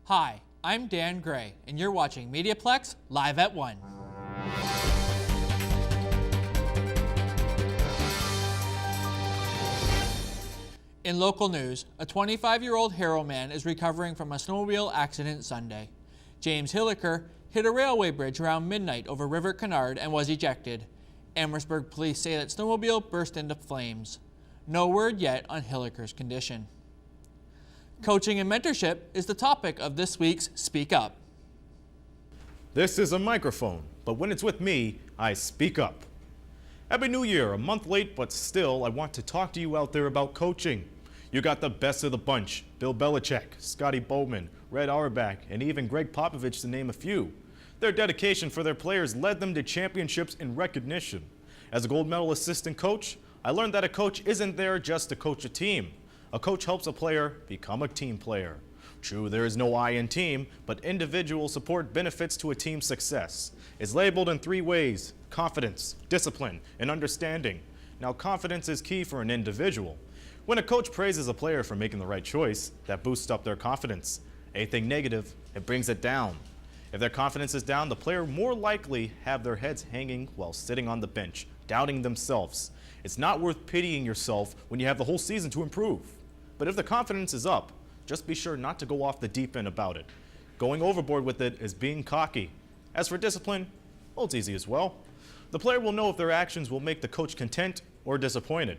Hi, I'm Dan Gray, and you're watching Mediaplex Live at 1. In local news, a 25-year-old Harrow man is recovering from a snowmobile accident Sunday. James Hilliker hit a railway bridge around midnight over River Canard and was ejected. Amherstburg police say that snowmobile burst into flames. No word yet on Hilliker's condition. Coaching and mentorship is the topic of this week's Speak Up. This is a microphone, but when it's with me, I speak up. Happy New Year, a month late, but still, I want to talk to you out there about coaching. You got the best of the bunch, Bill Belichick, Scotty Bowman, Red Auerbach, and even Greg Popovich to name a few. Their dedication for their players led them to championships and recognition. As a gold medal assistant coach, I learned that a coach isn't there just to coach a team. A coach helps a player become a team player. True, there is no I in team, but individual support benefits to a team's success. It's labeled in 3 ways: confidence, discipline, and understanding. Now, confidence is key for an individual. When a coach praises a player for making the right choice, that boosts up their confidence. Anything negative, it brings it down. If their confidence is down, the player more likely have their heads hanging while sitting on the bench, doubting themselves. It's not worth pitying yourself when you have the whole season to improve. But if the confidence is up, just be sure not to go off the deep end about it. Going overboard with it is being cocky. As for discipline, well, it's easy as well. The player will know if their actions will make the coach content or disappointed.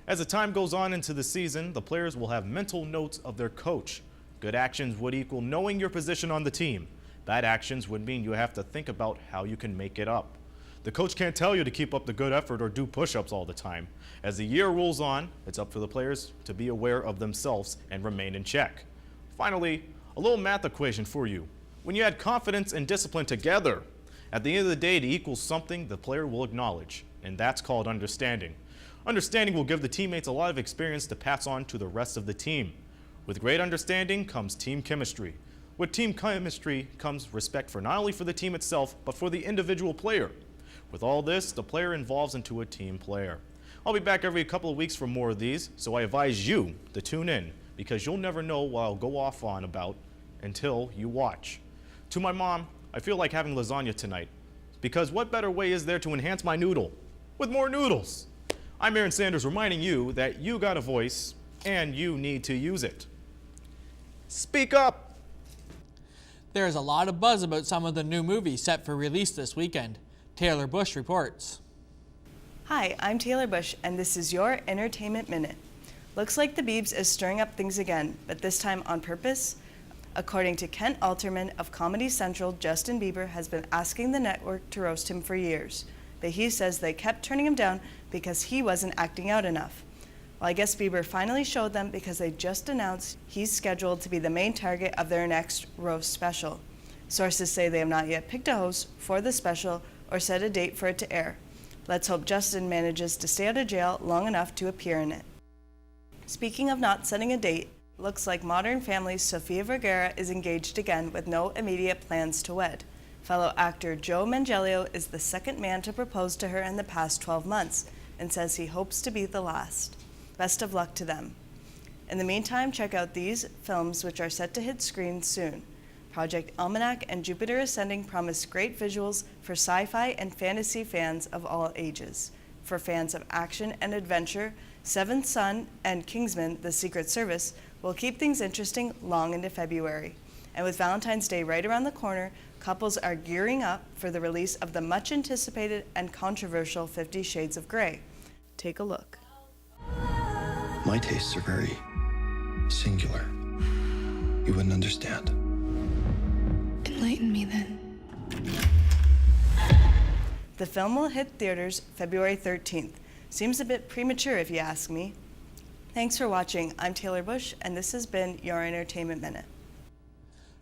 As the time goes on into the season, the players will have mental notes of their coach. Good actions would equal knowing your position on the team. Bad actions would mean you have to think about how you can make it up. The coach can't tell you to keep up the good effort or do push-ups all the time. As the year rolls on, it's up for the players to be aware of themselves and remain in check. Finally, a little math equation for you. When you add confidence and discipline together, at the end of the day, it equals something the player will acknowledge, and that's called understanding. Understanding will give the teammates a lot of experience to pass on to the rest of the team. With great understanding comes team chemistry. With team chemistry comes respect for not only for the team itself, but for the individual player. With all this, the player evolves into a team player. I'll be back every couple of weeks for more of these, so I advise you to tune in, because you'll never know what I'll go off on about until you watch. To my mom, I feel like having lasagna tonight, because what better way is there to enhance my noodle with more noodles? I'm Aaron Sanders reminding you that you got a voice and you need to use it. Speak up! There is a lot of buzz about some of the new movies set for release this weekend. Taylor Bush reports. Hi, I'm Taylor Bush, and this is your Entertainment Minute. Looks like the Biebs is stirring up things again, but this time on purpose. According to Kent Alterman of Comedy Central, Justin Bieber has been asking the network to roast him for years, but he says they kept turning him down because he wasn't acting out enough. Well, I guess Bieber finally showed them, because they just announced he's scheduled to be the main target of their next roast special. Sources say they have not yet picked a host for the special or set a date for it to air. Let's hope Justin manages to stay out of jail long enough to appear in it. Speaking of not setting a date, looks like Modern Family's Sofia Vergara is engaged again with no immediate plans to wed. Fellow actor Joe Manganiello is the second man to propose to her in the past 12 months and says he hopes to be the last. Best of luck to them. In the meantime, check out these films, which are set to hit screens soon. Project Almanac and Jupiter Ascending promise great visuals for sci-fi and fantasy fans of all ages. For fans of action and adventure, Seventh Son and Kingsman: The Secret Service will keep things interesting long into February. And with Valentine's Day right around the corner, couples are gearing up for the release of the much-anticipated and controversial 50 Shades of Grey. Take a look. My tastes are very singular. You wouldn't understand. Enlighten me then. The film will hit theaters February 13th. Seems a bit premature if you ask me. Thanks for watching. I'm Taylor Bush, and this has been your Entertainment Minute.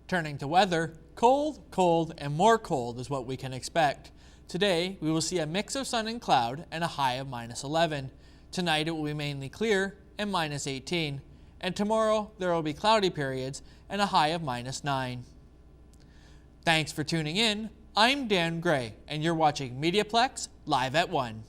Turning to weather, cold, cold, and more cold is what we can expect. Today, we will see a mix of sun and cloud and a high of -11. Tonight, it will be mainly clear and -18. And tomorrow, there will be cloudy periods and a high of -9. Thanks for tuning in. I'm Dan Gray, and you're watching Mediaplex Live at 1.